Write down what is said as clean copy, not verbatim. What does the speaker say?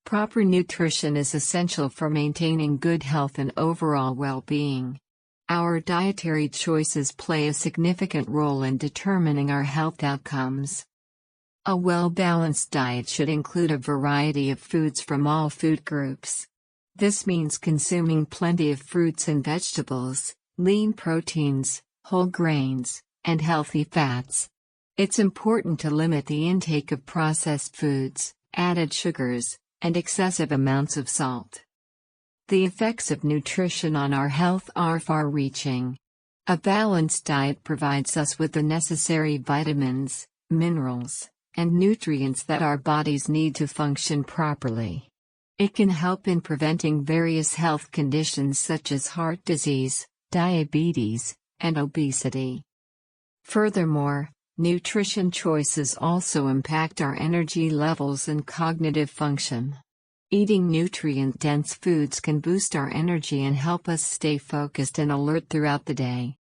Proper nutrition is essential for maintaining good health and overall well-being. Our dietary choices play a significant role in determining our health outcomes. A well-balanced diet should include a variety of foods from all food groups. This means consuming plenty of fruits and vegetables, lean proteins, whole grains, and healthy fats. It's important to limit the intake of processed foods, added sugars, and excessive amounts of salt. The effects of nutrition on our health are far-reaching. A balanced diet provides us with the necessary vitamins, minerals, and nutrients that our bodies need to function properly. It can help in preventing various health conditions such as heart disease, diabetes, and obesity. Furthermore, nutrition choices also impact our energy levels and cognitive function. Eating nutrient-dense foods can boost our energy and help us stay focused and alert throughout the day.